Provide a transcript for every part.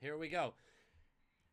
Here we go.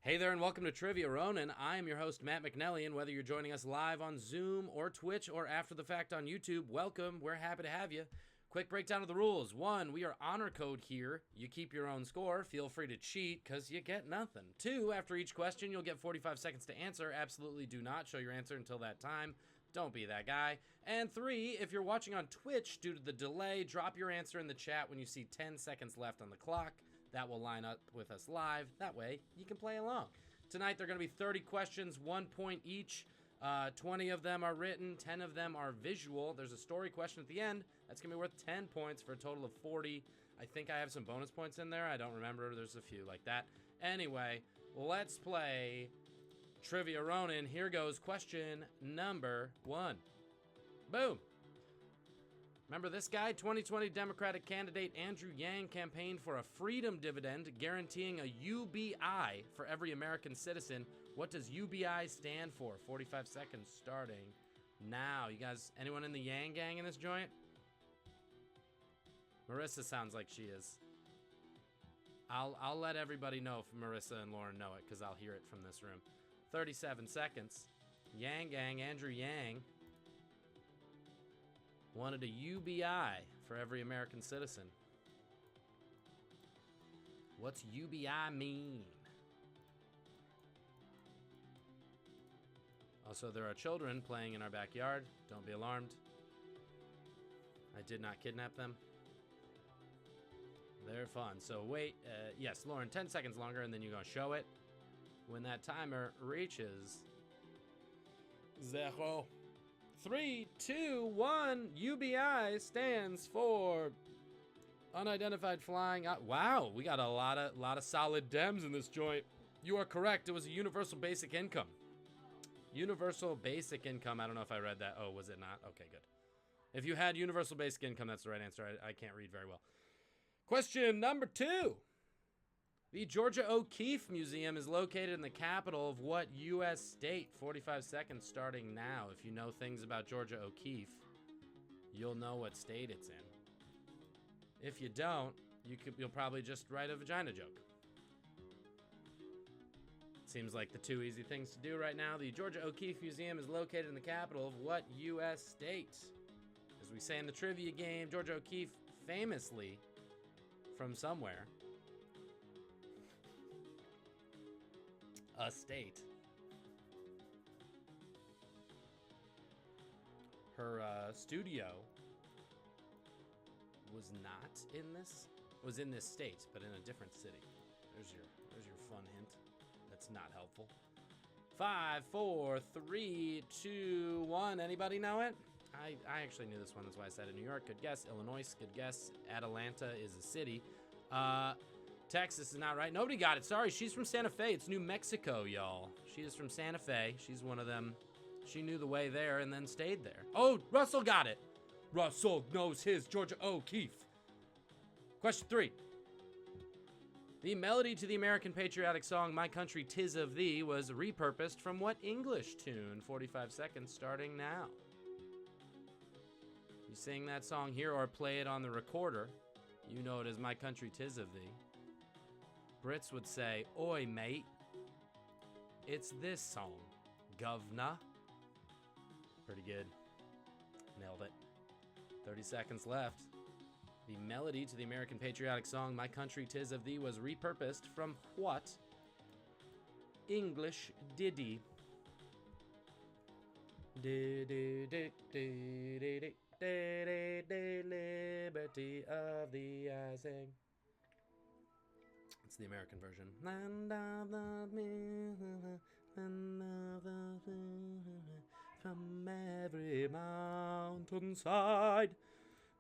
Hey there and welcome to Trivia Ronin. I am your host, Matt McNelly, and whether you're joining us live on Zoom or Twitch or after the fact on YouTube, welcome. We're happy to have you. Quick breakdown of the rules. 1, we are honor code here. You keep your own score. Feel free to cheat because you get nothing. 2, after each question, you'll get 45 seconds to answer. Absolutely do not show your answer until that time. Don't be that guy. And 3, if you're watching on Twitch due to the delay, drop your answer in the chat when you see 10 seconds left on the clock. That will line up with us live. That way, you can play along. Tonight, there are going to be 30 questions, 1 point each. 20 of them are written, 10 of them are visual. There's a story question at the end. That's going to be worth 10 points for a total of 40. I think I have some bonus points in there. I don't remember. There's a few like that. Anyway, let's play Trivia Ronin. Here goes question number 1. Boom. Remember this guy? 2020 Democratic candidate Andrew Yang campaigned for a freedom dividend guaranteeing a UBI for every American citizen. What does UBI stand for? 45 seconds starting now. You guys, anyone in the Yang gang in this joint? Marissa sounds like she is. I'll let everybody know if Marissa and Lauren know it because I'll hear it from this room. 37 seconds. Yang gang, Andrew Yang wanted a UBI for every American citizen. What's UBI mean? Also, there are children playing in our backyard. Don't be alarmed. I did not kidnap them. They're fun. So wait, yes, Lauren, 10 seconds longer, and then you're gonna show it. When that timer reaches 0. 3, 2, 1. UBI stands for unidentified flying. Wow, we got a lot of solid Dems in this joint. You are correct. It was a universal basic income. Universal basic income. I don't know if I read that. Oh, was it not? Okay, good. If you had universal basic income, that's the right answer. I can't read very well. Question number 2. The Georgia O'Keeffe Museum is located in the capital of what U.S. state? 45 seconds starting now. If you know things about Georgia O'Keeffe, you'll know what state it's in. If you don't, you'll probably just write a vagina joke. Seems like the 2 easy things to do right now. The Georgia O'Keeffe Museum is located in the capital of what U.S. state? As we say in the trivia game, Georgia O'Keeffe famously from somewhere. A state. Her studio was not in this. Was in this state, but in a different city. There's your fun hint. That's not helpful. 5, 4, 3, 2, 1. Anybody know it? I actually knew this one. That's why I said it. New York. Good guess. Illinois. Good guess. Atlanta is a city. Texas is not right. Nobody got it. Sorry, she's from Santa Fe. It's New Mexico, y'all. She is from Santa Fe. She's one of them. She knew the way there and then stayed there. Oh, Russell got it. Russell knows his Georgia O'Keeffe. Question 3. The melody to the American patriotic song My Country 'Tis of Thee was repurposed from what English tune? 45 seconds starting now. You sing that song here or play it on the recorder, you know it as My Country 'Tis of Thee. Brits would say, oi, mate. It's this song, governor. Pretty good. Nailed it. 30 seconds left. The melody to the American patriotic song My Country 'Tis of Thee was repurposed from what English ditty? Liberty of the I sing. It's the American version. Land of the from every mountainside.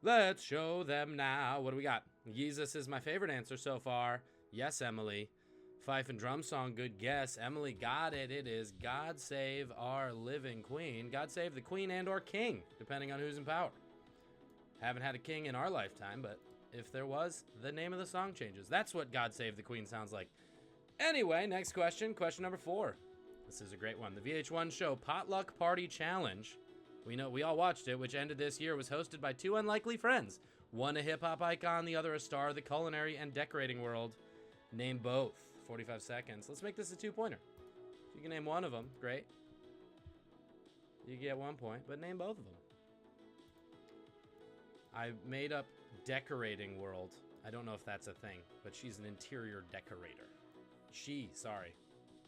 Let's show them now. What do we got? Jesus is my favorite answer so far. Yes, Emily. Fife and drum song, good guess. Emily got it. It is God Save Our Living Queen. God save the queen and or king, depending on who's in power. Haven't had a king in our lifetime, but if there was, the name of the song changes. That's what God Save the Queen sounds like. Anyway, next question. Question number 4. This is a great one. The VH1 show Potluck Party Challenge, we all watched it, which ended this year, was hosted by 2 unlikely friends. One a hip-hop icon, the other a star of the culinary and decorating world. Name both. 45 seconds. Let's make this a 2-pointer. If you can name one of them, great. You get 1 point, but name both of them. I made up decorating world. I don't know if that's a thing, but she's an interior decorator. Sorry.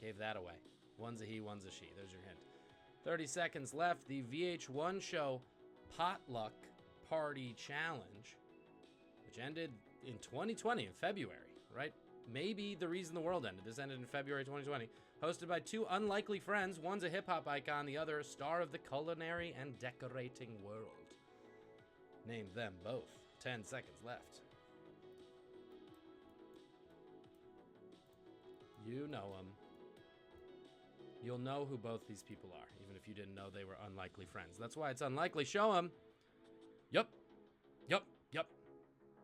Gave that away. One's a he, one's a she. There's your hint. 30 seconds left. The VH1 show Potluck Party Challenge, which ended in 2020 in February, right? Maybe the reason the world ended. This ended in February 2020. Hosted by two unlikely friends. One's a hip-hop icon, the other a star of the culinary and decorating world. Name them both. 10 seconds left. You know them. You'll know who both these people are, even if you didn't know they were unlikely friends. That's why it's unlikely. Show them. Yup. Yup. Yup.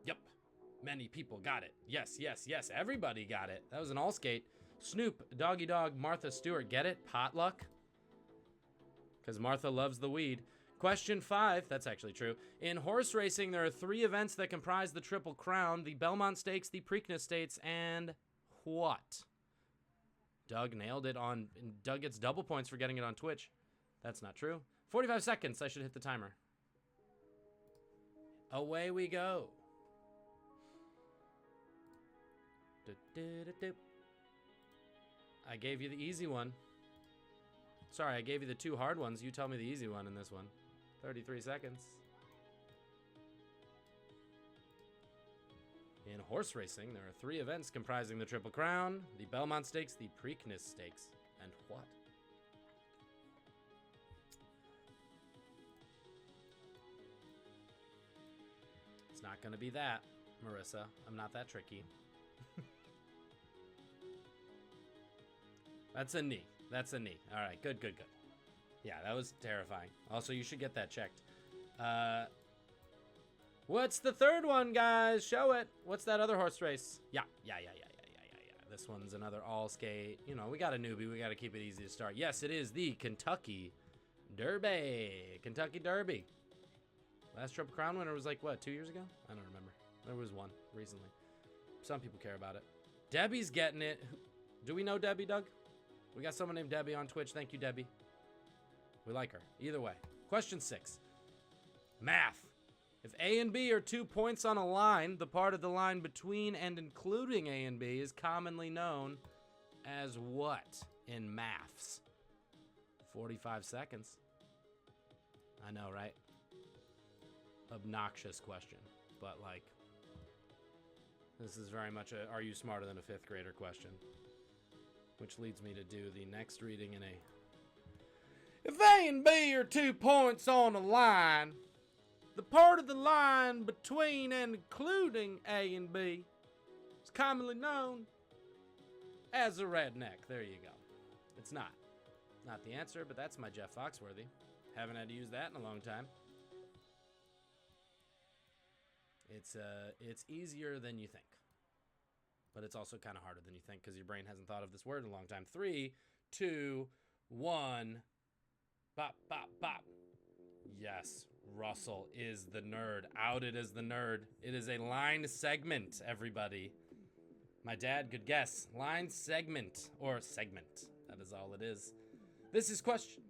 Yup. Many people got it. Yes, yes, yes. Everybody got it. That was an all skate. Snoop, Doggy Dog, Martha Stewart. Get it? Potluck? Because Martha loves the weed. Question 5. That's actually true. In horse racing, there are 3 events that comprise the Triple Crown. The Belmont Stakes, the Preakness Stakes, and what? Doug nailed it on... Doug gets double points for getting it on Twitch. That's not true. 45 seconds. I should hit the timer. Away we go. I gave you the easy one. Sorry, I gave you the 2 hard ones. You tell me the easy one in this one. 33 seconds. In horse racing, there are 3 events comprising the Triple Crown, the Belmont Stakes, the Preakness Stakes, and what? It's not going to be that, Marissa. I'm not that tricky. That's a knee. That's a knee. All right, good, good, good. Yeah, that was terrifying. Also, you should get that checked. What's the third one, guys? Show it. What's that other horse race? Yeah. This one's another all skate. You know, we got a newbie. We got to keep it easy to start. Yes, it is the Kentucky Derby. Kentucky Derby. Last Triple Crown winner was like, what, 2 years ago? I don't remember. There was one recently. Some people care about it. Debbie's getting it. Do we know Debbie, Doug? We got someone named Debbie on Twitch. Thank you, Debbie. We like her. Either way. Question 6. Math. If A and B are 2 points on a line, the part of the line between and including A and B is commonly known as what in maths? 45 seconds. I know, right? Obnoxious question. But, like, this is very much a are you smarter than a 5th grader question. Which leads me to do the next reading in a... If A and B are 2 points on a line, the part of the line between and including A and B is commonly known as a redneck. There you go. It's not. Not the answer, but that's my Jeff Foxworthy. Haven't had to use that in a long time. It's easier than you think. But it's also kind of harder than you think because your brain hasn't thought of this word in a long time. 3, 2, 1. Bop, bop, bop. Yes, Russell is the nerd. Outed as the nerd. It is a line segment, everybody. My dad could guess. Line segment. Or segment. That is all it is. This is question.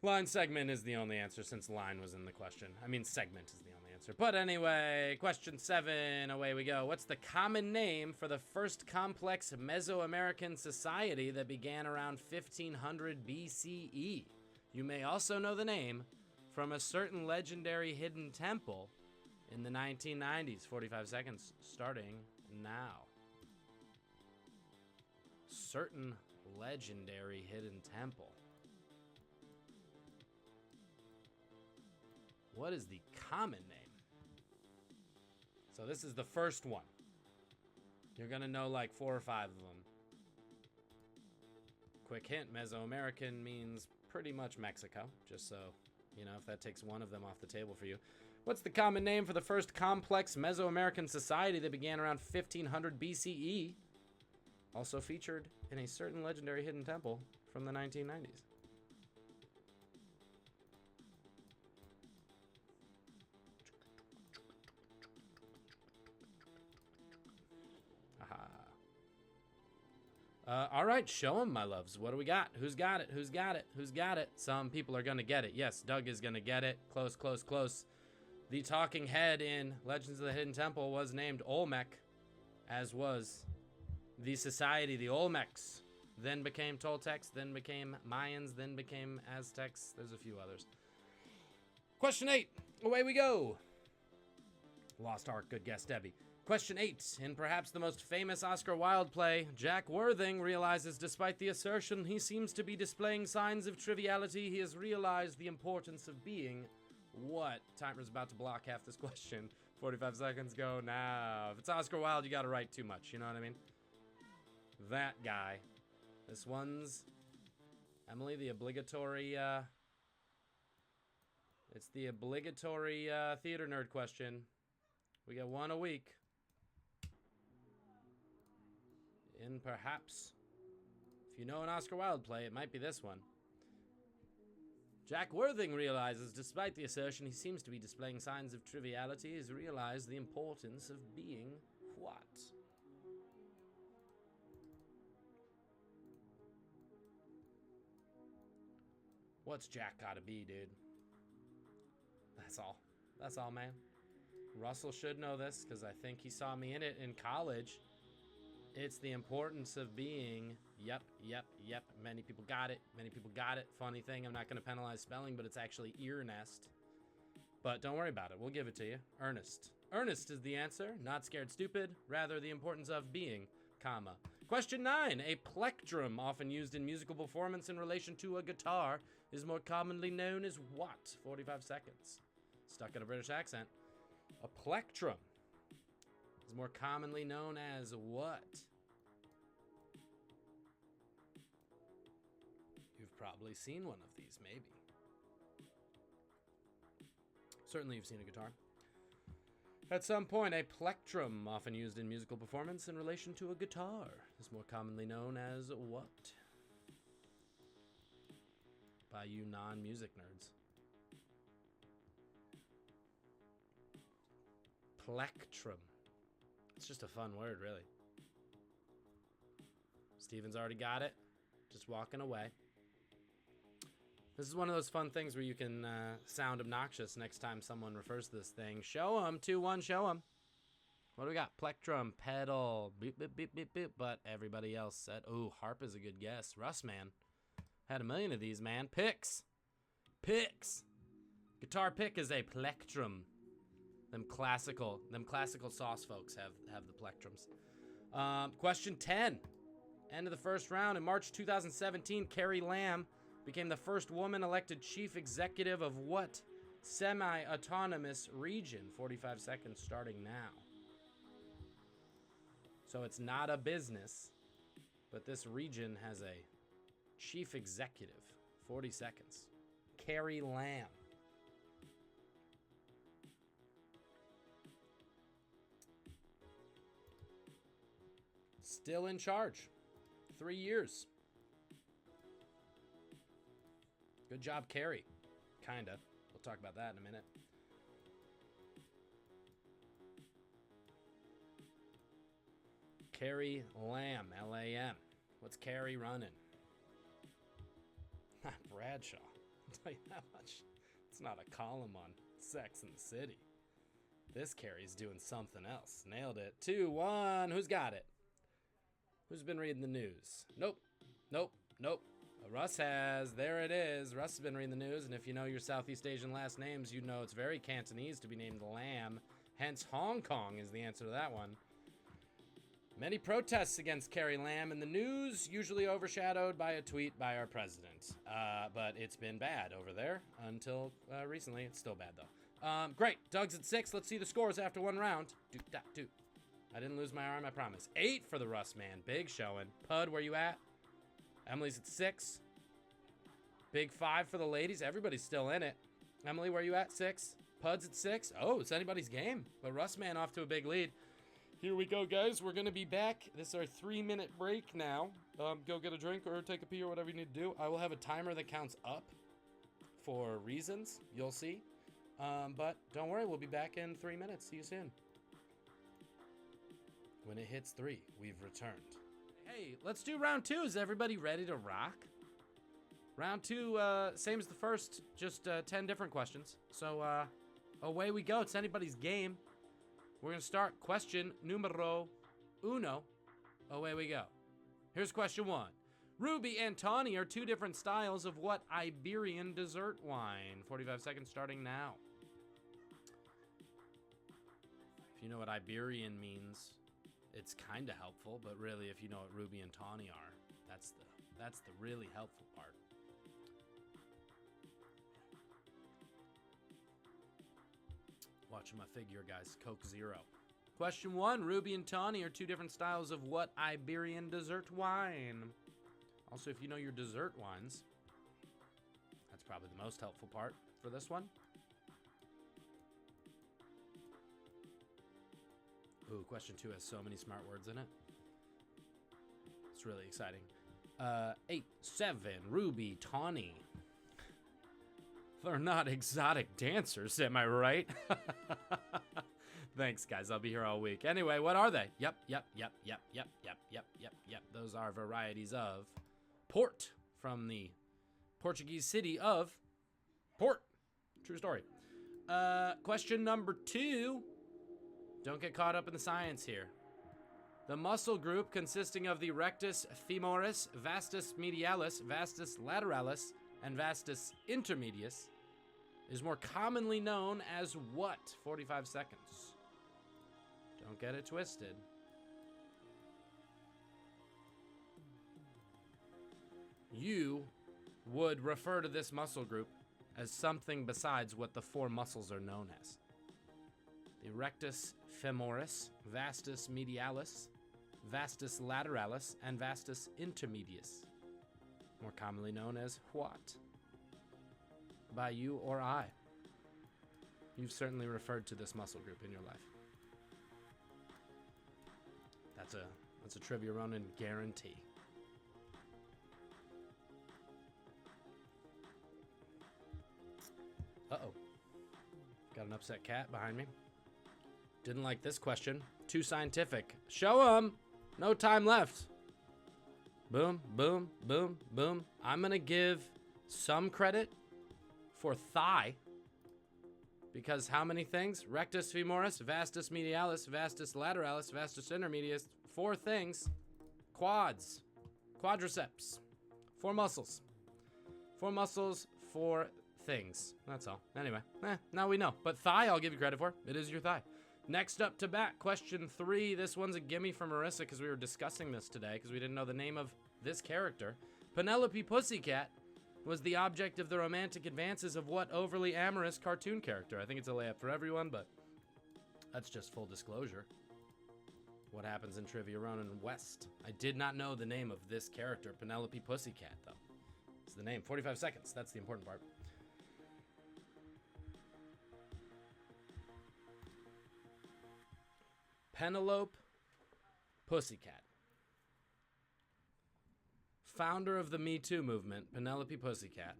Line segment is the only answer since line was in the question. I mean, segment is the only answer. But anyway, question 7. Away we go. What's the common name for the first complex Mesoamerican society that began around 1500 BCE? You may also know the name from a certain legendary hidden temple in the 1990s. 45 seconds starting now. Certain legendary hidden temple. What is the common name? So this is the first one. You're going to know like 4 or 5 of them. Quick hint, Mesoamerican means pretty much Mexico. Just so, you know, if that takes one of them off the table for you. What's the common name for the first complex Mesoamerican society that began around 1500 BCE? Also featured in a certain legendary hidden temple from the 1990s. All right, show them, my loves. What do we got? Who's got it? Who's got it? Who's got it? Some people are going to get it. Yes, Doug is going to get it. Close, close, close. The talking head in Legends of the Hidden Temple was named Olmec, as was the society, the Olmecs. Then became Toltecs, then became Mayans, then became Aztecs. There's a few others. Question 8. Away we go. Lost Ark. Good guess, Debbie. Question 8. In perhaps the most famous Oscar Wilde play, Jack Worthing realizes despite the assertion he seems to be displaying signs of triviality, he has realized the importance of being what? Timer's about to block half this question. 45 seconds go now. If it's Oscar Wilde, you gotta write too much. You know what I mean? That guy. This one's, Emily, the obligatory, it's the obligatory theater nerd question. We get one a week. In perhaps, if you know an Oscar Wilde play, it might be this one. Jack Worthing realizes, despite the assertion he seems to be displaying signs of triviality, has realized the importance of being what? What's Jack gotta be, dude? That's all. That's all, man. Russell should know this, because I think he saw me in it in college. It's the importance of being, yep. Many people got it. Many people got it. Funny thing, I'm not going to penalize spelling, but it's actually ear nest. But don't worry about it. We'll give it to you. Earnest. Earnest is the answer. Not scared stupid. Rather, the importance of being, comma. Question 9. A plectrum, often used in musical performance in relation to a guitar, is more commonly known as what? 45 seconds. Stuck in a British accent. A plectrum is more commonly known as what? You've probably seen one of these, maybe. Certainly you've seen a guitar. At some point, a plectrum, often used in musical performance in relation to a guitar, is more commonly known as what? By you non-music nerds. Plectrum. It's just a fun word, really. Steven's already got it. Just walking away. This is one of those fun things where you can sound obnoxious next time someone refers to this thing. Show them. 2-1, show them. What do we got? Plectrum, pedal, beep, beep, beep, beep, beep. But everybody else said, oh, harp is a good guess. Russ, man. Had a million of these, man. Picks. Picks. Guitar pick is a plectrum. Them classical sauce folks have the plectrums. Question 10. End of the first round. In March 2017, Carrie Lam became the first woman elected chief executive of what semi-autonomous region? 45 seconds starting now. So it's not a business, but this region has a chief executive. 40 seconds. Carrie Lam. Still in charge. 3 years. Good job, Carrie. Kinda. We'll talk about that in a minute. Carrie Lam, L-A-M. What's Carrie running? Not Bradshaw. I'll tell you that much. It's not a column on Sex in the City. This Carrie's doing something else. Nailed it. 2-1. Who's got it? Who's been reading the news? Nope. Russ has. There it is. Russ has been reading the news, and if you know your Southeast Asian last names, you know it's very Cantonese to be named Lam. Hence, Hong Kong is the answer to that one. Many protests against Carrie Lam in the news, usually overshadowed by a tweet by our president. But it's been bad over there until recently. It's still bad, though. Great. Doug's at 6. Let's see the scores after one round. Doot. I didn't lose my arm, I promise. 8 for the Russ man. Big showing. Pud, where you at? Emily's at 6. Big 5 for the ladies. Everybody's still in it. Emily, where you at? 6. Pud's at 6. Oh, it's anybody's game. But Russ man off to a big lead. Here we go, guys. We're going to be back. This is our 3-minute break now. Go get a drink or take a pee or whatever you need to do. I will have a timer that counts up for reasons. You'll see. But don't worry. We'll be back in 3 minutes. See you soon. When it hits 3, we've returned. Hey, let's do round 2. Is everybody ready to rock? Round 2, same as the first, just 10 different questions. So, away we go. It's anybody's game. We're going to start question numero uno. Away we go. Here's question 1. Ruby and Tawny are 2 different styles of what Iberian dessert wine? 45 seconds starting now. If you know what Iberian means, it's kind of helpful, but really if you know what Ruby and Tawny are, that's the really helpful part. Watching my figure, guys. Coke Zero. Question 1. Ruby and Tawny are 2 different styles of what Iberian dessert wine? Also, if you know your dessert wines, that's probably the most helpful part for this one. Ooh, question 2 has so many smart words in it. It's really exciting. 8, 7, Ruby, Tawny. They're not exotic dancers, am I right? Thanks, guys. I'll be here all week. Anyway, what are they? Yep. Those are varieties of port from the Portuguese city of Port. True story. Question number 2. Don't get caught up in the science here. The muscle group consisting of the rectus femoris, vastus medialis, vastus lateralis, and vastus intermedius is more commonly known as what? 45 seconds. Don't get it twisted. You would refer to this muscle group as something besides what the 4 muscles are known as. The rectus femoris, vastus medialis, vastus lateralis, and vastus intermedius. More commonly known as what? By you or I. You've certainly referred to this muscle group in your life. That's a Trivia Ronin guarantee. Uh-oh. Got an upset cat behind me. Didn't like this question. Too scientific. Show 'em. No time left. Boom, boom, boom, boom. I'm going to give some credit for thigh. Because how many things? Rectus femoris, vastus medialis, vastus lateralis, vastus intermedius. 4 things. Quads. Quadriceps. 4 muscles. 4 muscles, 4 things. That's all. Anyway, now we know. But thigh, I'll give you credit for. It is your thigh. Next up to bat, question 3. This one's a gimme for Marissa because we were discussing this today because we didn't know the name of this character. Penelope Pussycat was the object of the romantic advances of what overly amorous cartoon character? I think it's a layup for everyone, but that's just full disclosure. What happens in Trivia Ronin West? I did not know the name of this character, Penelope Pussycat, though. It's the name. 45 seconds. That's the important part. Penelope Pussycat. Founder of the Me Too movement, Penelope Pussycat.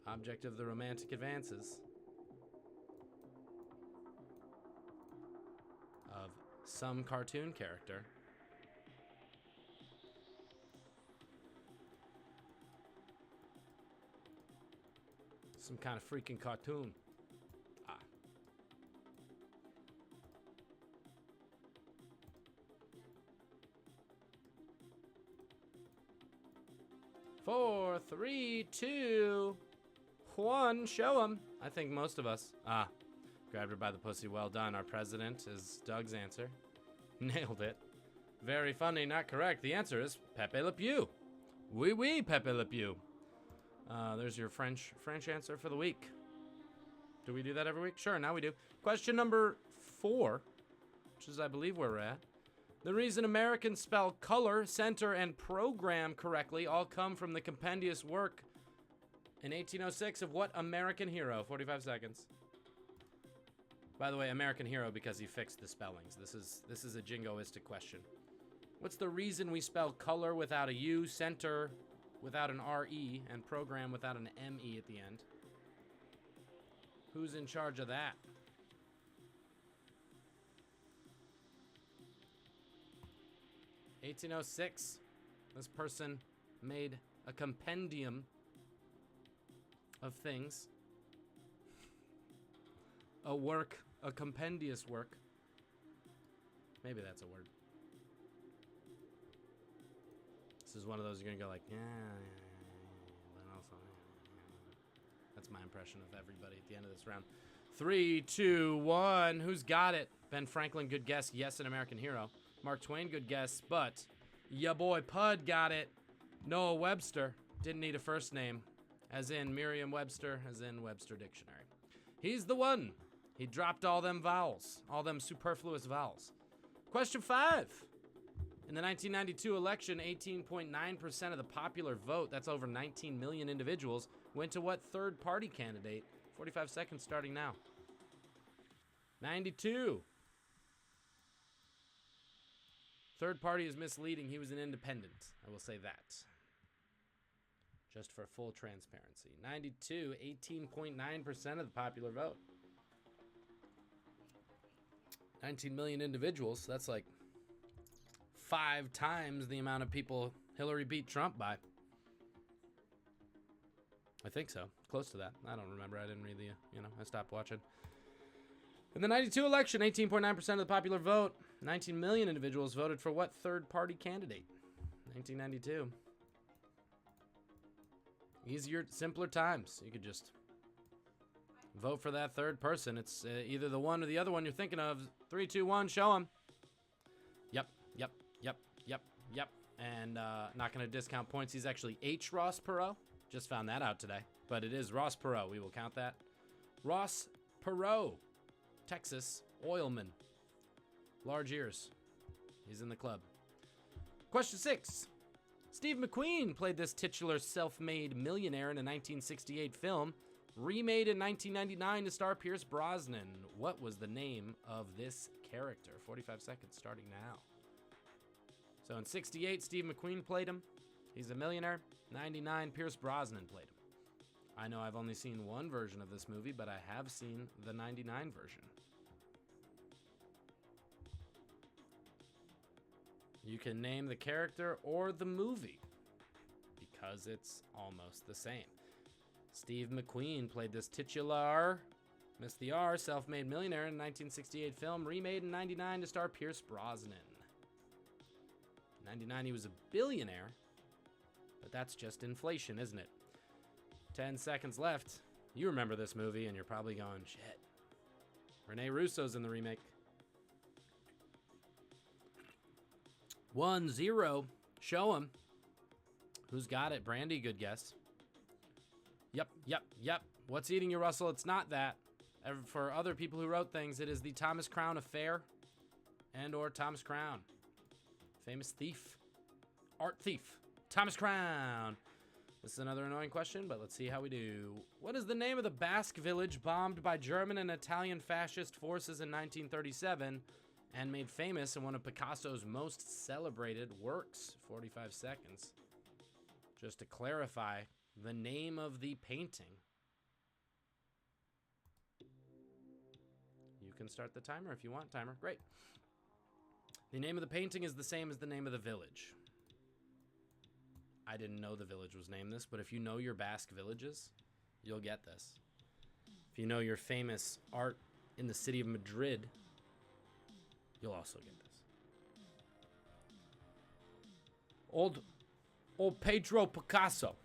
Object of the romantic advances of some cartoon character. Some kind of freaking cartoon. 4, 3, 2, 1. Show 'em. I think most of us. Grabbed her by the pussy. Well done. Our president is Doug's answer. Nailed it. Very funny. Not correct. The answer is Pepe Le Pew. Oui, oui, Pepe Le Pew. There's your French answer for the week. Do we do that every week? Sure, now we do. Question number 4, which is, I believe, where we're at. The reason Americans spell color, center, and program correctly all come from the compendious work in 1806 of what American hero? 45 seconds. By the way, American hero because he fixed the spellings. This is a jingoistic question. What's the reason we spell color without a U, center without an R-E, and program without an M-E at the end? Who's in charge of that? 1806. This person made a compendium of things. A work, a compendious work. Maybe that's a word. This is one of those you're going to go like, yeah, but also, That's my impression of everybody at the end of this round. 3, 2, 1. Who's got it? Ben Franklin, good guess. Yes, an American hero. Mark Twain, good guess. But ya boy Pud got it. Noah Webster didn't need a first name, as in Merriam-Webster, as in Webster Dictionary. He's the one. He dropped all them vowels, all them superfluous vowels. Question 5. In the 1992 election, 18.9% of the popular vote, that's over 19 million individuals, went to what third-party candidate? 45 seconds starting now. 92. Third party is misleading. He was an independent. I will say that. Just for full transparency. 92, 18.9% of the popular vote. 19 million individuals. That's like 5 times the amount of people Hillary beat Trump by. I think so. Close to that. I don't remember. I didn't read the, I stopped watching. In the 92 election, 18.9% of the popular vote, 19 million individuals voted for what third-party candidate? 1992. Easier, simpler times. You could just vote for that third person. It's either the one or the other one you're thinking of. 3, 2, 1, show them. Yep. And not going to discount points. He's actually H. Ross Perot. Just found that out today. But it is Ross Perot. We will count that. Ross Perot. Texas oilman. Large ears. He's in the club. Question 6. Steve McQueen played this titular self-made millionaire in a 1968 film, remade in 1999 to star Pierce Brosnan. What was the name of this character? 45 seconds starting now. So in 68, Steve McQueen played him. He's a millionaire. 99, Pierce Brosnan played him. I know I've only seen one version of this movie, but I have seen the 99 version. You can name the character or the movie because it's almost the same. Steve McQueen played this titular, missed the R, self-made millionaire in a 1968 film, remade in 99 to star Pierce Brosnan. In 99, he was a billionaire, but that's just inflation, isn't it? 10 seconds left. You remember this movie, and you're probably going, shit. Rene Russo's in the remake. 1-0. Show him. Who's got it? Brandy, good guess. Yep. What's eating you, Russell? It's not that. For other people who wrote things, it is the Thomas Crown Affair and or Thomas Crown. Famous thief. Art thief. Thomas Crown. This is another annoying question, but let's see how we do. What is the name of the Basque village bombed by German and Italian fascist forces in 1937 and made famous in one of Picasso's most celebrated works? 45 seconds. Just to clarify, the name of the painting. You can start the timer if you want, timer. Great. The name of the painting is the same as the name of the village. I didn't know the village was named this, but if you know your Basque villages, you'll get this. If you know your famous art in the city of Madrid, you'll also get this. Old Pedro Picasso.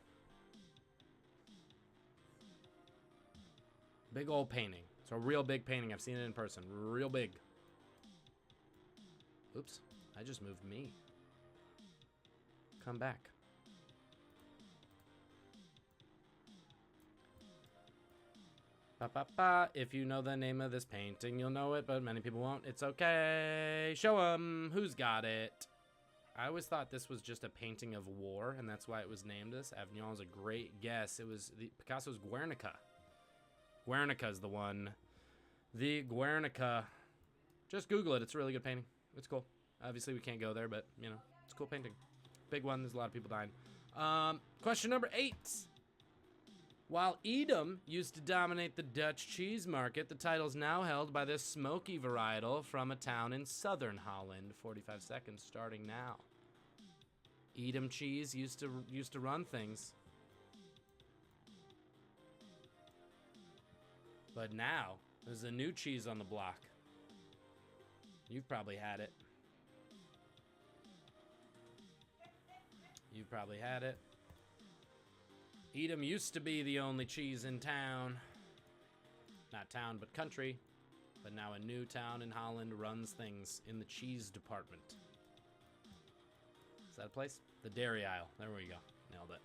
Big old painting. It's a real big painting. I've seen it in person. Real big. Oops. I just moved me. Come back. If you know the name of this painting, you'll know it, but many people won't. It's okay. Show 'em. Who's got it? I always thought this was just a painting of war, and that's why it was named this. Avignon is a great guess. It was Picasso's Guernica. Guernica is the one. The Guernica. Just Google it. It's a really good painting. It's cool. Obviously, we can't go there, but, it's a cool painting. Big one. There's a lot of people dying. Question number 8. While Edam used to dominate the Dutch cheese market, the title is now held by this smoky varietal from a town in southern Holland. 45 seconds starting now. Edam cheese used to run things. But now, there's a new cheese on the block. You've probably had it. You've probably had it. Edam used to be the only cheese in town. Not town, but country. But now a new town in Holland runs things in the cheese department. Is that a place? The dairy aisle. There we go. Nailed it.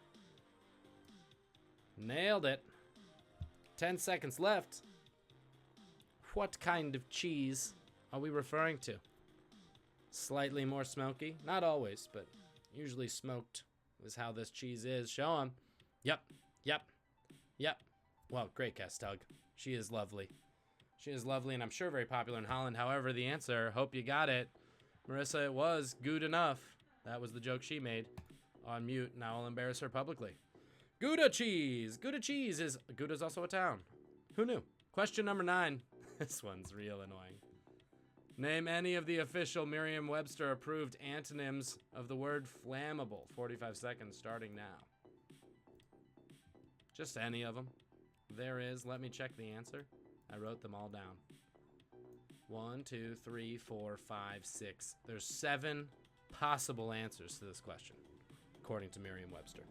Nailed it. 10 seconds left. What kind of cheese are we referring to? Slightly more smoky. Not always, but usually smoked is how this cheese is. Show 'em. Yep. Well, great guess, Doug. She is lovely. She is lovely, and I'm sure very popular in Holland. However, the answer, hope you got it. Marissa, it was good enough. That was the joke she made on mute. Now I'll embarrass her publicly. Gouda cheese. Gouda cheese is... Gouda's also a town. Who knew? Question number 9. This one's real annoying. Name any of the official Merriam-Webster approved antonyms of the word flammable. 45 seconds starting now. Just any of them. There is. Let me check the answer. I wrote them all down. 1, 2, 3, 4, 5, 6. There's 7 possible answers to this question, according to Merriam-Webster.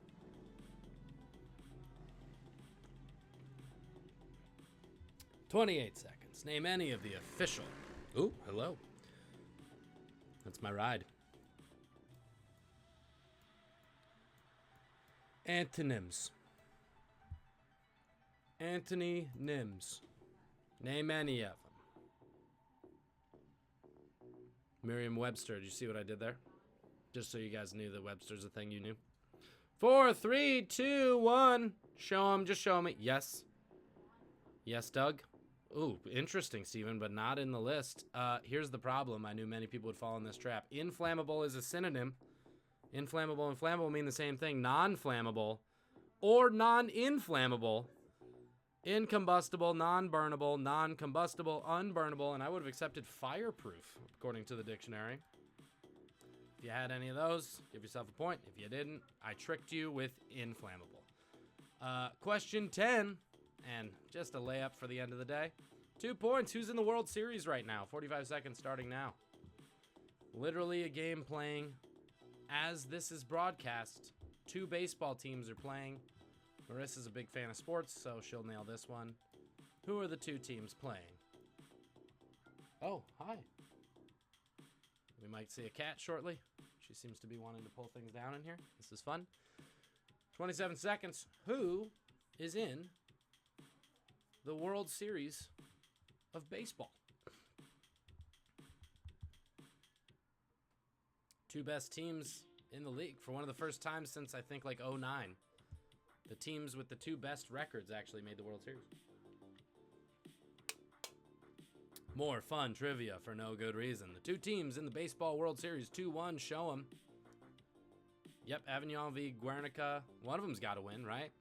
"28 seconds. Name any of the official..." Ooh, hello. That's my ride. Antonyms. Anthony Nims. Name any of them. Merriam-Webster. Did you see what I did there? Just so you guys knew that Webster's a thing you knew. 4, 3, 2, 1. Show him. Just show me. Yes. Yes, Doug. Ooh, interesting, Steven, but not in the list. Here's the problem. I knew many people would fall in this trap. Inflammable is a synonym. Inflammable and flammable mean the same thing. Non-flammable or non-inflammable. Incombustible, non-burnable, non-combustible, unburnable, and I would have accepted fireproof, according to the dictionary. If you had any of those, give yourself a point. If you didn't, I tricked you with inflammable. Question 10, and just a layup for the end of the day. 2 points. Who's in the World Series right now? 45 seconds starting now. Literally a game playing as this is broadcast. 2 baseball teams are playing. Marissa's a big fan of sports, so she'll nail this one. Who are the 2 teams playing? Oh, hi. We might see a cat shortly. She seems to be wanting to pull things down in here. This is fun. 27 seconds. Who is in the World Series of baseball? 2 best teams in the league for one of the first times since I think like 2009. The teams with the 2 best records actually made the World Series. More fun trivia for no good reason. The 2 teams in the Baseball World Series, 2-1, show them. Yep, Avignon v. Guernica. One of them's got to win, right?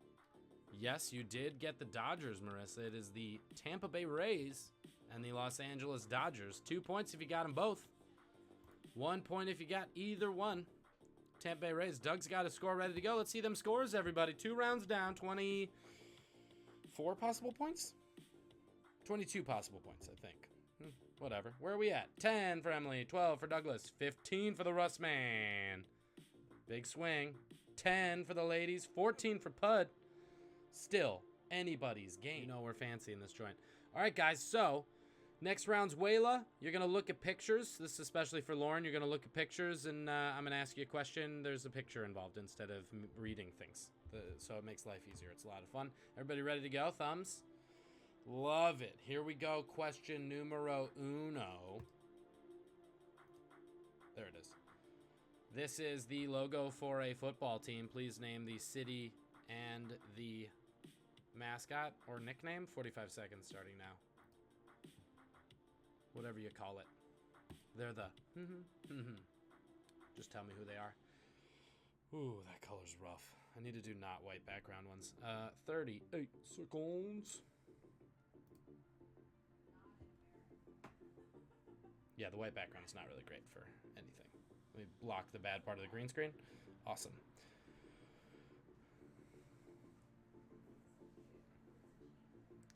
Yes, you did get the Dodgers, Marissa. It is the Tampa Bay Rays and the Los Angeles Dodgers. 2 points if you got them both. 1 point if you got either one. Tampa Bay Rays. Doug's got a score ready to go. Let's see them scores, everybody. 2 rounds down. 24 possible points? 22 possible points, I think. Whatever. Where are we at? 10 for Emily. 12 for Douglas. 15 for the Russ Man. Big swing. 10 for the ladies. 14 for Pud. Still anybody's game. You know we're fancy in this joint. All right, guys. So next round's Wayla. You're going to look at pictures. This is especially for Lauren. You're going to look at pictures, and I'm going to ask you a question. There's a picture involved instead of reading things. So it makes life easier. It's a lot of fun. Everybody ready to go? Thumbs? Love it. Here we go. Question numero uno. There it is. This is the logo for a football team. Please name the city and the mascot or nickname. 45 seconds starting now. Whatever you call it. They're the Just tell me who they are. Ooh, that color's rough. I need to do not white background ones. 38 seconds. Yeah, the white background's not really great for anything. Let me block the bad part of the green screen. Awesome.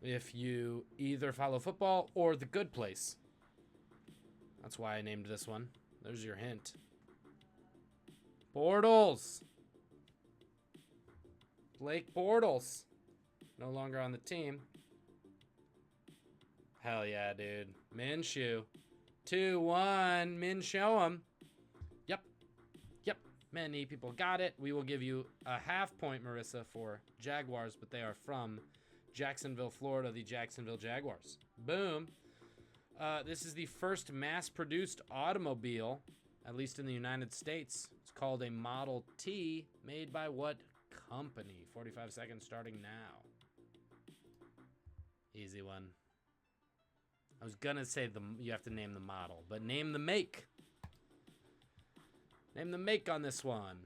If you either follow football or The Good Place. That's why I named this one. There's your hint. Bortles. Blake Bortles. No longer on the team. Hell yeah, dude. Minshew. 2-1. Min show 'em. Yep. Yep. Many people got it. We will give you a half point, Marissa, for Jaguars, but they are from Jacksonville, Florida, the Jacksonville Jaguars. Boom. This is the first mass-produced automobile, at least in the United States. It's called a Model T, made by what company? 45 seconds starting now. Easy one. I was gonna say you have to name the model, but name the make. Name the make on this one.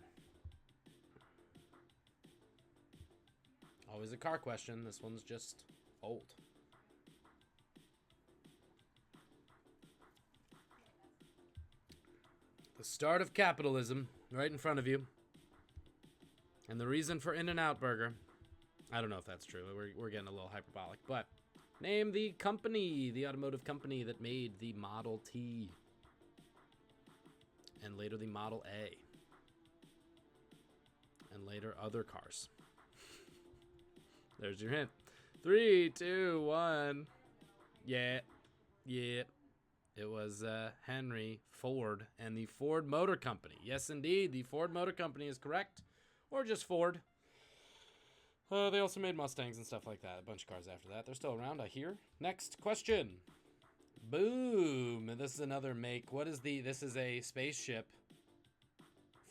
Always a car question. This one's just old. The start of capitalism, right in front of you. And the reason for In-N-Out Burger. I don't know if that's true. We're getting a little hyperbolic, but name the company, the automotive company that made the Model T. And later the Model A. And later other cars. There's your hint. 3, 2, 1. Yeah. Yeah. It was Henry Ford and the Ford Motor Company. Yes, indeed. The Ford Motor Company is correct. Or just Ford. They also made Mustangs and stuff like that. A bunch of cars after that. They're still around, I hear. Next question. Boom. This is another make. What is the... This is a spaceship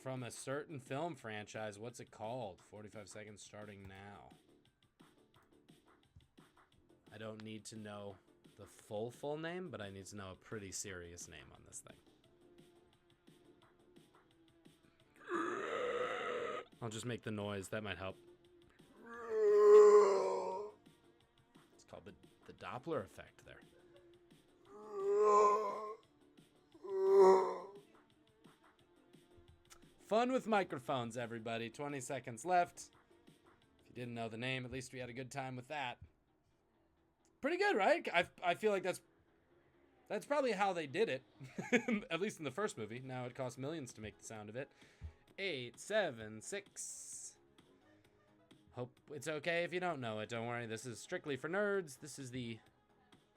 from a certain film franchise. What's it called? 45 seconds starting now. I don't need to know the full name, but I need to know a pretty serious name on this thing. I'll just make the noise. That might help. It's called the Doppler effect there. Fun with microphones, everybody. 20 seconds left. If you didn't know the name, at least we had a good time with that. Pretty good, right? I feel like that's probably how they did it, at least in the first movie. Now it costs millions to make the sound of it. 8, 7, 6. Hope it's okay if you don't know it. Don't worry. This is strictly for nerds. This is the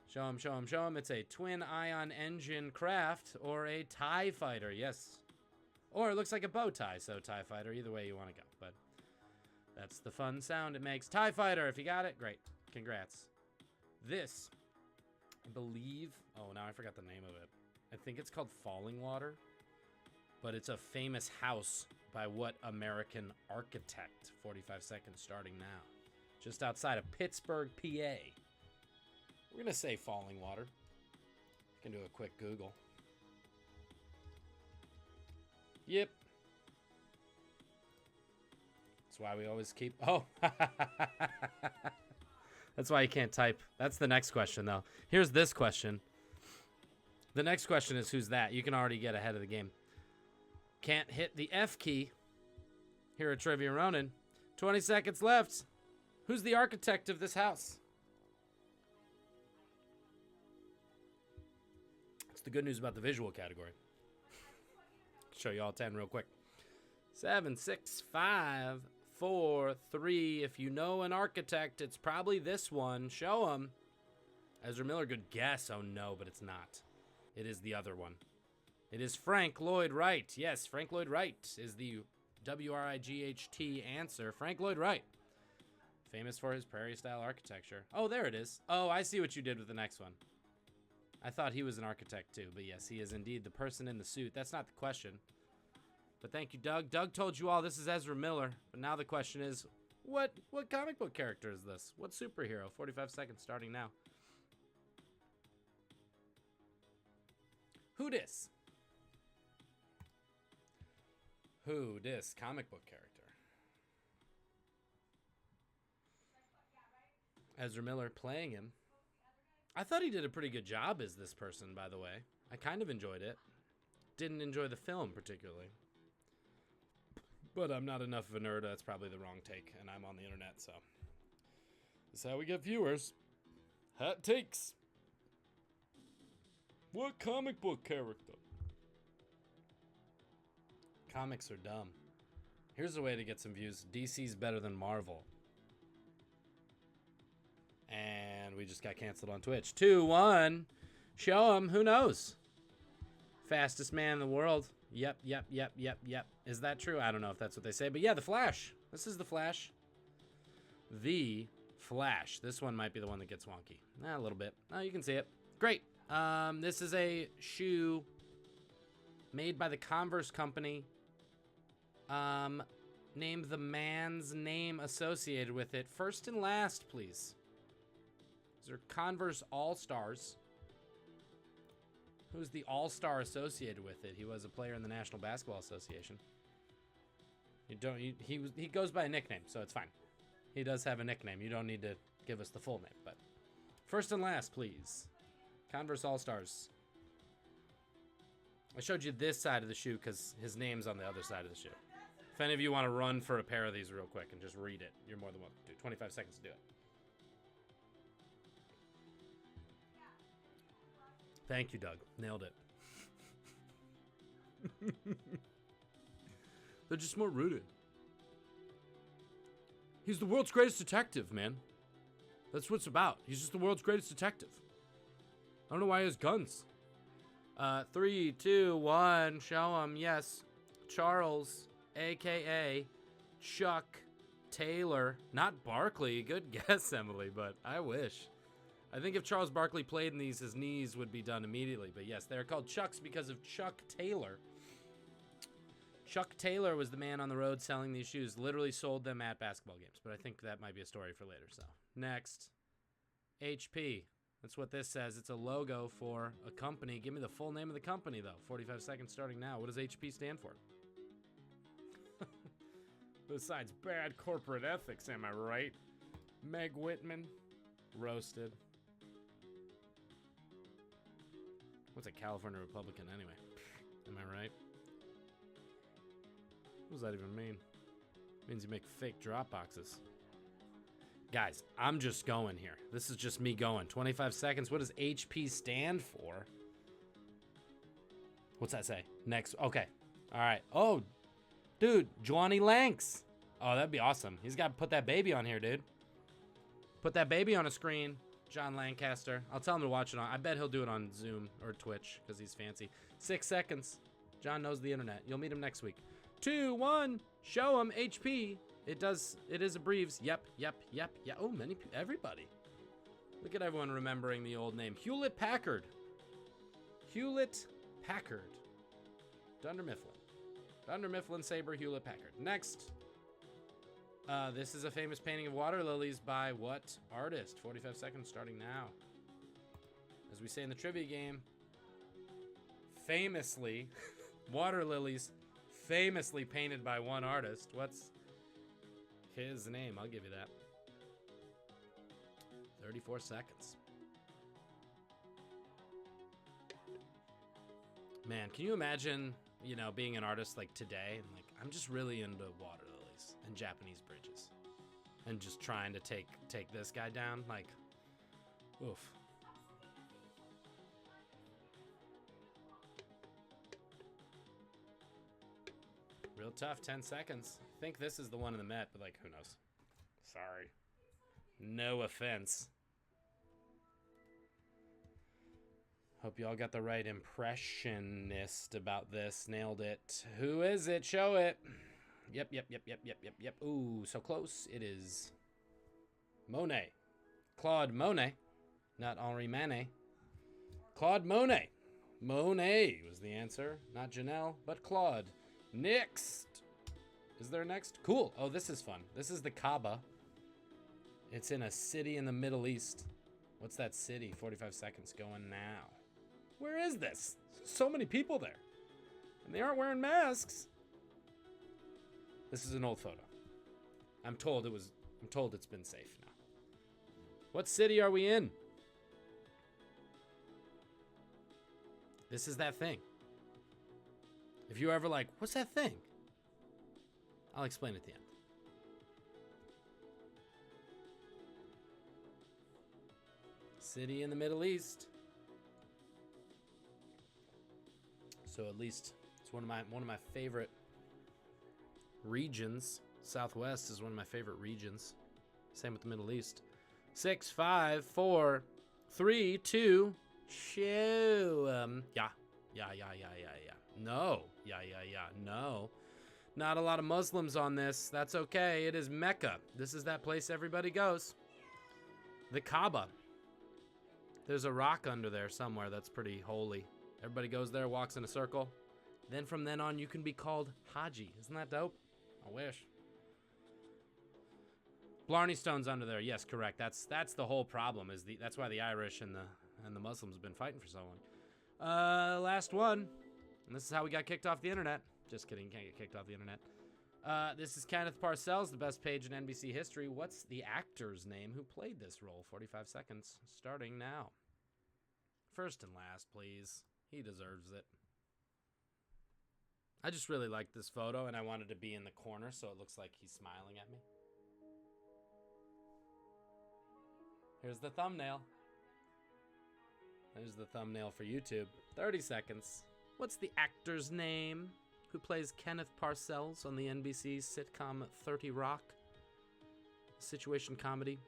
show 'em, show 'em, show 'em. It's a twin ion engine craft or a TIE fighter. Yes. Or it looks like a bow tie, so TIE fighter. Either way you want to go. But that's the fun sound it makes. TIE fighter. If you got it, great. Congrats. This, I believe, oh, now I forgot the name of it. I think it's called Falling Water, but it's a famous house by what American architect? 45 seconds starting now. Just outside of Pittsburgh, PA. We're going to say Falling Water. You can do a quick Google. Yep. That's why we always keep, oh. That's why you can't type. That's the next question, though. Here's this question. The next question is, who's that? You can already get ahead of the game. Can't hit the F key here at Trivia Ronin. 20 seconds left. Who's the architect of this house? That's the good news about the visual category. Show you all 10 real quick. 7, 6, 5... 4, 3. If you know an architect, it's probably this one. Show him. Ezra Miller, good guess. Oh no, but it's not. It is the other one. It is Frank Lloyd Wright. Yes, Frank Lloyd Wright is the W-R-I-G-H-T answer. Frank Lloyd Wright. Famous for his prairie-style architecture. Oh, there it is. Oh, I see what you did with the next one. I thought he was an architect too, but yes, he is indeed the person in the suit. That's not the question. But thank you, Doug. Doug told you all this is Ezra Miller. But now the question is, what comic book character is this? What superhero? 45 seconds starting now. Who dis? Who dis? Comic book character. Ezra Miller playing him. I thought he did a pretty good job as this person, by the way. I kind of enjoyed it. Didn't enjoy the film particularly. But I'm not enough of a nerd. That's probably the wrong take, and I'm on the internet, so. This is how we get viewers. Hot takes. What comic book character? Comics are dumb. Here's a way to get some views. DC's better than Marvel. And we just got canceled on Twitch. 2-1. Show him. Who knows? Fastest man in the world. Yep. Is that true? I don't know if that's what they say. But yeah, The Flash. This is The Flash. The Flash. This one might be the one that gets wonky. A little bit. Oh, you can see it. Great. This is a shoe made by the Converse company. Name the man's name associated with it. First and last, please. These are Converse All-Stars. Who's the All-Star associated with it? He was a player in the National Basketball Association. He goes by a nickname, so it's fine. He does have a nickname. You don't need to give us the full name, but first and last, please. Converse All-Stars. I showed you this side of the shoe because his name's on the other side of the shoe. If any of you want to run for a pair of these real quick and just read it, you're more than welcome to. 25 seconds to do it. Thank you, Doug. Nailed it. They're just more rooted. He's the world's greatest detective, man. That's what it's about. He's just the world's greatest detective. I don't know why he has guns. 3, 2, 1. Show him. Yes. Charles, a.k.a. Chuck Taylor. Not Barkley. Good guess, Emily, but I wish. I think if Charles Barkley played in these, his knees would be done immediately. But yes, they're called Chucks because of Chuck Taylor. Chuck Taylor was the man on the road selling these shoes. Literally sold them at basketball games. But I think that might be a story for later. So next, HP. That's what this says. It's a logo for a company. Give me the full name of the company, though. 45 seconds starting now. What does HP stand for? Besides bad corporate ethics, am I right? Meg Whitman. Roasted. What's a California Republican anyway? Am I right? What does that even mean? It means you make fake drop boxes. Guys, I'm just going here. This is just me going. 25 seconds. What does HP stand for? What's that say? Next. Okay. All right. Oh, dude. Johnny Lanks. Oh, that'd be awesome. He's got to put that baby on here, dude. Put that baby on a screen. John Lancaster. I'll tell him to watch it on. I bet he'll do it on Zoom or Twitch because he's fancy. 6 seconds. John knows the internet. You'll meet him next week. 2, 1. Show him HP. It is a Breves. Yep. Oh, everybody. Look at everyone remembering the old name. Hewlett Packard. Dunder Mifflin Sabre, Hewlett Packard. Next. This is a famous painting of water lilies by what artist? 45 seconds starting now. As we say in the trivia game, famously, water lilies famously painted by one artist. What's his name? I'll give you that. 34 seconds. Man, can you imagine, being an artist like today and like I'm just really into water lilies and Japanese bridges and just trying to take this guy down, like oof. Real tough, 10 seconds. I think this is the one in the Met, but like, who knows? Sorry. No offense. Hope y'all got the right impressionist about this. Nailed it. Who is it? Show it. Yep. Ooh, so close. It is Monet. Claude Monet. Not Henri Manet. Claude Monet. Monet was the answer. Not Janelle, but Claude. Next. Is there next? Cool. Oh, this is fun. This is the Kaaba. It's in a city in the Middle East. What's that city? 45 seconds going now. Where is this? So many people there. And they aren't wearing masks. This is an old photo. I'm told it's been safe now. What city are we in? This is that thing. If you're ever like, what's that thing? I'll explain at the end. City in the Middle East. So at least it's one of my favorite regions. Southwest is one of my favorite regions. Same with the Middle East. 6, 5, 4, 3, 2. Show. Yeah. No. No. Not a lot of Muslims on this. That's okay. It is Mecca. This is that place everybody goes. The Kaaba. There's a rock under there somewhere that's pretty holy. Everybody goes there, walks in a circle. Then from then on, you can be called Haji. Isn't that dope? I wish. Blarney Stone's under there. Yes, correct. That's the whole problem. That's why the Irish and the Muslims have been fighting for so long. Last one. And this is how we got kicked off the internet. Just kidding. You can't get kicked off the internet. This is Kenneth Parcells, the best page in NBC history. What's the actor's name who played this role? 45 seconds starting now. First and last, please. He deserves it. I just really like this photo, and I wanted to be in the corner so it looks like he's smiling at me. Here's the thumbnail. There's the thumbnail for YouTube. 30 seconds. What's the actor's name who plays Kenneth Parcells on the NBC sitcom 30 Rock? Situation comedy.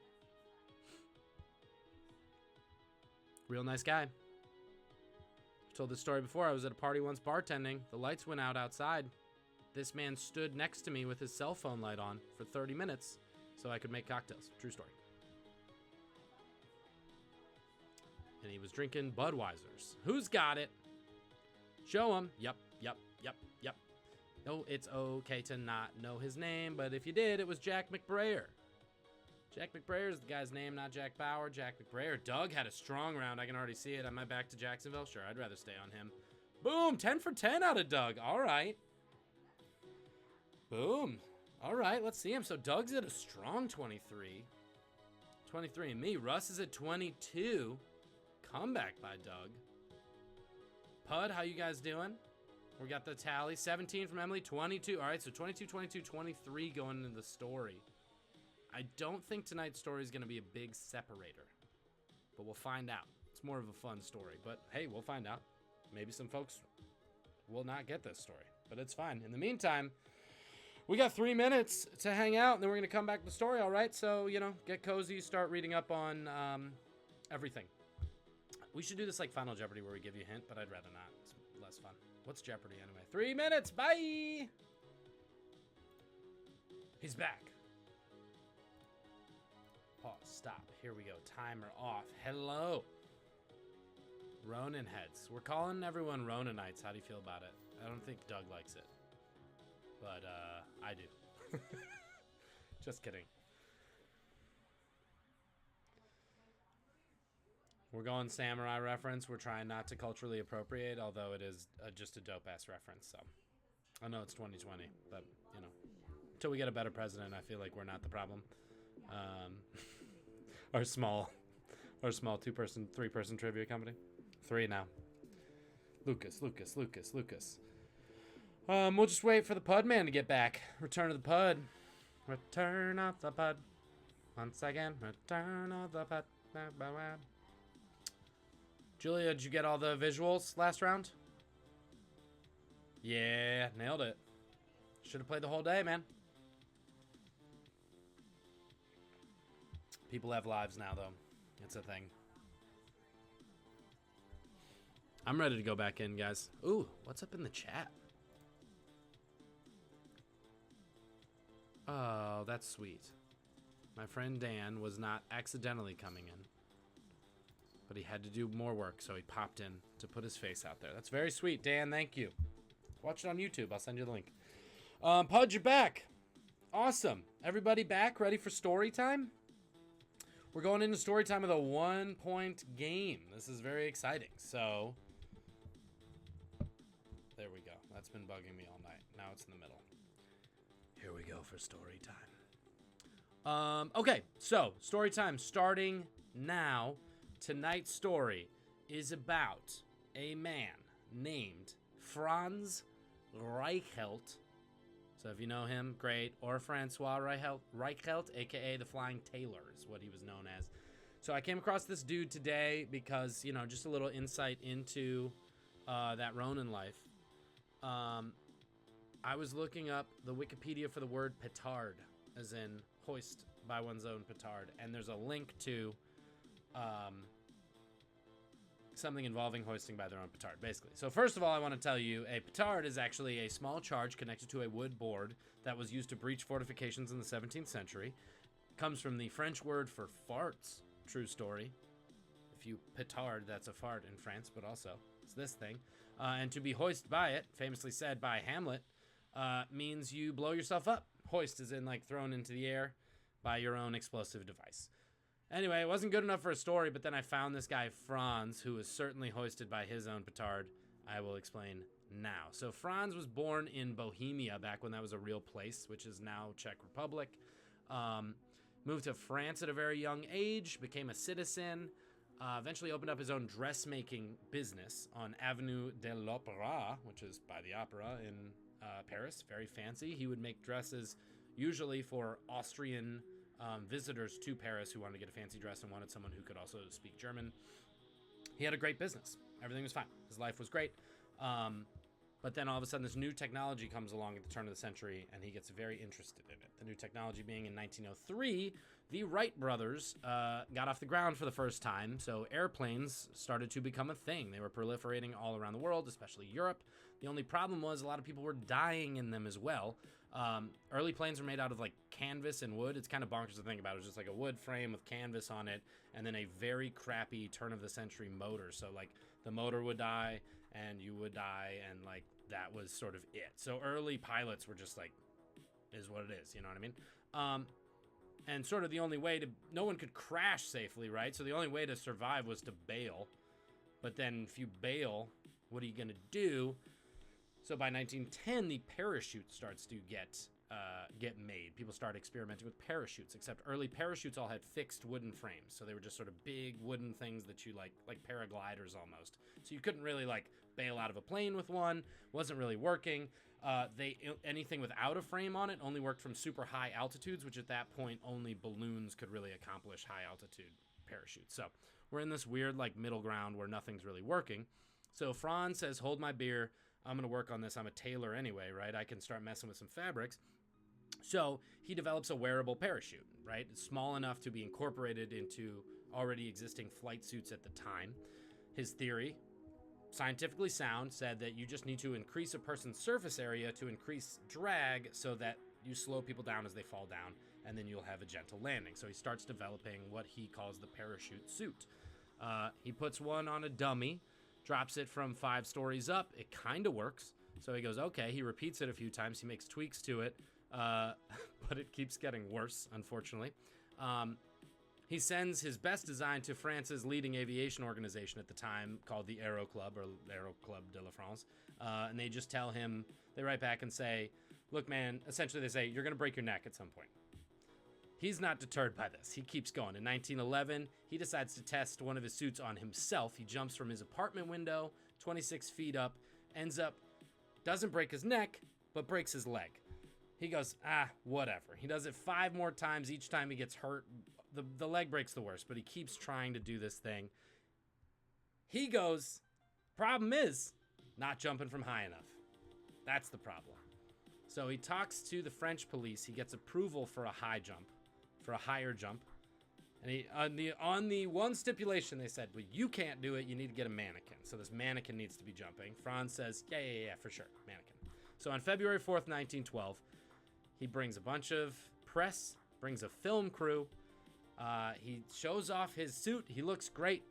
Real nice guy. I've told this story before. I was at a party once bartending. The lights went out outside. This man stood next to me with his cell phone light on for 30 minutes so I could make cocktails. True story. And he was drinking Budweisers. Who's got it? Show him. Yep. No, it's okay to not know his name, but if you did, it was Jack McBrayer. Jack McBrayer is the guy's name, not Jack Bauer. Jack McBrayer. Doug had a strong round. I can already see it. Am I back to Jacksonville? Sure, I'd rather stay on him. Boom, 10 for 10 out of Doug. All right. Boom. All right, let's see him. So Doug's at a strong 23. 23 and me. Russ is at 22. Comeback by Doug. Pud, how you guys doing? We got the tally. 17 from Emily, 22. All right, so 22, 22, 23 going into the story. I don't think tonight's story is going to be a big separator, but we'll find out. It's more of a fun story, but hey, we'll find out. Maybe some folks will not get this story, but it's fine. In the meantime, we got 3 minutes to hang out, and then we're going to come back to the story, all right? So, get cozy, start reading up on everything. We should do this like Final Jeopardy where we give you a hint, but I'd rather not. It's less fun. What's Jeopardy anyway? 3 minutes. Bye. He's back. Pause. Stop. Here we go. Timer off. Hello. Ronin heads. We're calling everyone Roninites. How do you feel about it? I don't think Doug likes it. But I do. Just kidding. We're going samurai reference. We're trying not to culturally appropriate, although it is just a dope-ass reference. So I know it's 2020, but, until we get a better president, I feel like we're not the problem. Our small 2-person, 3-person trivia company. 3 now. Lucas. We'll just wait for the Pud man to get back. Return of the Pud. Return of the Pud. Once again, return of the Pud. Julia, did you get all the visuals last round? Yeah, nailed it. Should have played the whole day, man. People have lives now, though. It's a thing. I'm ready to go back in, guys. Ooh, what's up in the chat? Oh, that's sweet. My friend Dan was not accidentally coming in, but he had to do more work, so he popped in to put his face out there. That's very sweet, Dan. Thank you. Watch it on YouTube. I'll send you the link. Pudge, you're back. Awesome. Everybody back? Ready for story time? We're going into story time with a 1-point game. This is very exciting. So, there we go. That's been bugging me all night. Now it's in the middle. Here we go for story time. Okay, so story time starting now. Tonight's story is about a man named Franz Reichelt. So if you know him, great. Or Francois Reichelt, a.k.a. the Flying Tailor is what he was known as. So I came across this dude today because, you know, just a little insight into that Ronin life. I was looking up the Wikipedia for the word petard, as in hoist by one's own petard. And there's a link to something involving hoisting by their own petard, basically. So first of all, I want to tell you, a petard is actually a small charge connected to a wood board that was used to breach fortifications in the 17th century. It comes from the French word for farts. True story. If you petard, that's a fart in France, but also it's this thing. And to be hoisted by it, famously said by Hamlet, means you blow yourself up. Hoist is in like thrown into the air by your own explosive device. Anyway, it wasn't good enough for a story, but then I found this guy, Franz, who was certainly hoisted by his own petard. I will explain now. So Franz was born in Bohemia back when that was a real place, which is now Czech Republic. Moved to France at a very young age, became a citizen, eventually opened up his own dressmaking business on Avenue de l'Opéra, which is by the opera in Paris. Very fancy. He would make dresses usually for Austrian visitors to Paris who wanted to get a fancy dress and wanted someone who could also speak German. He had a great business. Everything was fine. His life was great. But then all of a sudden this new technology comes along at the turn of the century and he gets very interested in it. The new technology being in 1903, the Wright brothers got off the ground for the first time. So airplanes started to become a thing. They were proliferating all around the world, especially Europe. The only problem was a lot of people were dying in them as well. Early planes were made out of like canvas and wood. It's kind of bonkers to think about. It was just like a wood frame with canvas on it and then a very crappy turn of the century motor. So like the motor would die and you would die and like that was sort of it. So early pilots were just like, is what it is, you know what I mean? And sort of the only way to, no one could crash safely, right? So the only way to survive was to bail. But then if you bail, what are you going to do? So by 1910, the parachute starts to get made. People start experimenting with parachutes, except early parachutes all had fixed wooden frames. So they were just sort of big wooden things that you like paragliders almost. So you couldn't really like bail out of a plane with one. Wasn't really working. Anything without a frame on it only worked from super high altitudes, which at that point only balloons could really accomplish high altitude parachutes. So we're in this weird like middle ground where nothing's really working. So Franz says, hold my beer. I'm going to work on this. I'm a tailor anyway, right? I can start messing with some fabrics. So he develops a wearable parachute, right? It's small enough to be incorporated into already existing flight suits at the time. His theory, scientifically sound, said that you just need to increase a person's surface area to increase drag so that you slow people down as they fall down, and then you'll have a gentle landing. So he starts developing what he calls the parachute suit. He puts one on a dummy, drops it from 5 stories up. It kind of works. So he goes, okay. He repeats it a few times. He makes tweaks to it, but it keeps getting worse, unfortunately. He sends his best design to France's leading aviation organization at the time called the Aero Club, or Aero Club de la France. And they just tell him, they write back and say, look, man, essentially they say, you're going to break your neck at some point. He's not deterred by this. He keeps going. In 1911, he decides to test one of his suits on himself. He jumps from his apartment window, 26 feet up, doesn't break his neck, but breaks his leg. He goes, whatever. He does it 5 more times. Each time he gets hurt. The leg breaks the worst, but he keeps trying to do this thing. He goes, problem is, not jumping from high enough. That's the problem. So he talks to the French police. He gets approval for a high jump, for a higher jump. And he on the one stipulation, they said, well, you can't do it. You need to get a mannequin. So this mannequin needs to be jumping. Franz says, yeah, for sure, mannequin. So on February 4th, 1912, he brings a bunch of press, brings a film crew. He shows off his suit. He looks great.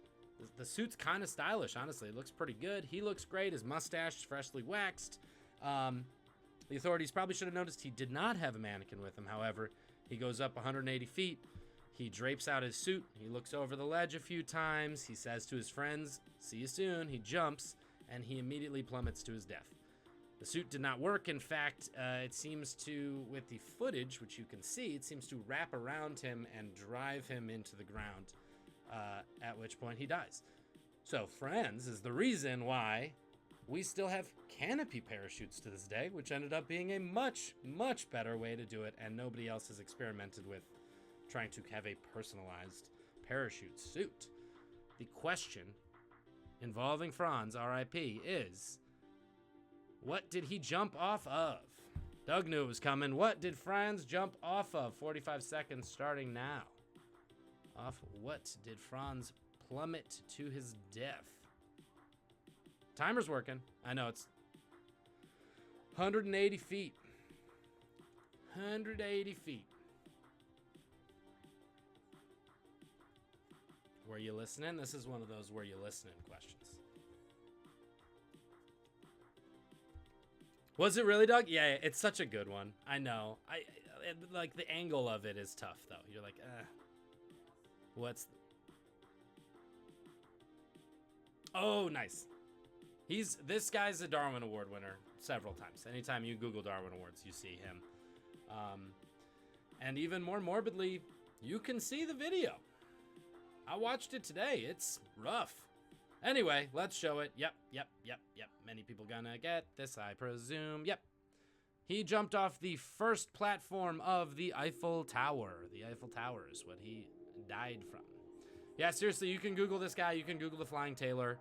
The suit's kind of stylish, honestly. It looks pretty good. He looks great. His mustache is freshly waxed. The authorities probably should have noticed he did not have a mannequin with him. However, he goes up 180 feet. He drapes out his suit. He looks over the ledge a few times. He says to his friends, see you soon. He jumps, and he immediately plummets to his death. The suit did not work. In fact, it seems to, with the footage, which you can see, it seems to wrap around him and drive him into the ground, at which point he dies. So Franz is the reason why we still have canopy parachutes to this day, which ended up being a much, much better way to do it, and nobody else has experimented with trying to have a personalized parachute suit. The question involving Franz, R.I.P., is, what did he jump off of? Doug knew it was coming. What did Franz jump off of? 45 seconds starting now. Off what did Franz plummet to his death? Timer's working. I know it's 180 feet. 180 feet. Were you listening? This is one of those were you listening questions. Was it really, Doug? Yeah, it's such a good one. I know. I like the angle of it is tough though. You're like, what's? Oh, nice. This guy's a Darwin Award winner several times. Anytime you Google Darwin Awards, you see him. And even more morbidly, you can see the video. I watched it today. It's rough. Anyway, let's show it. Yep. Many people gonna get this, I presume. Yep. He jumped off the first platform of the Eiffel Tower. The Eiffel Tower is what he died from. Yeah, seriously, you can Google this guy. You can Google the Flying Tailor.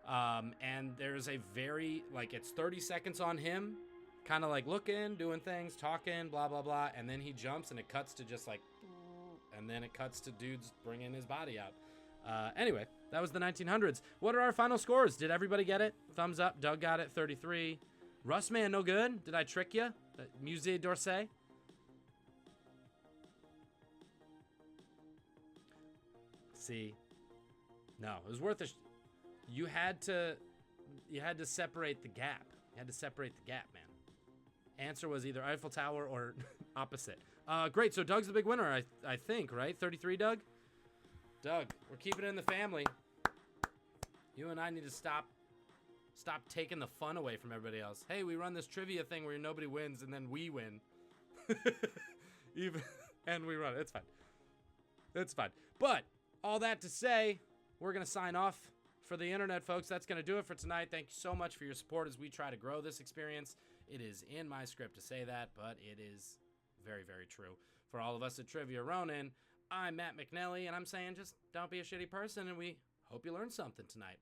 And there's a very, it's 30 seconds on him, kind of like looking, doing things, talking, blah, blah, blah. And then he jumps and it cuts to just and then it cuts to dudes bringing his body out. Anyway, that was the 1900s. What are our final scores? Did everybody get it? Thumbs up. Doug got it, 33. Russman, no good. Did I trick you? Musée d'Orsay? See. No, it was worth it. You had to separate the gap. You had to separate the gap, man. Answer was either Eiffel Tower or opposite. Great, so Doug's the big winner, I think, right? 33, Doug? Doug, we're keeping it in the family. You and I need to stop taking the fun away from everybody else. Hey, we run this trivia thing where nobody wins and then we win. And we run it. It's fine. It's fine. But all that to say, we're going to sign off for the internet, folks. That's going to do it for tonight. Thank you so much for your support as we try to grow this experience. It is in my script to say that, but it is very, very true. For all of us at Trivia Ronin, I'm Matt McNelly, and I'm saying just don't be a shitty person, and we hope you learned something tonight.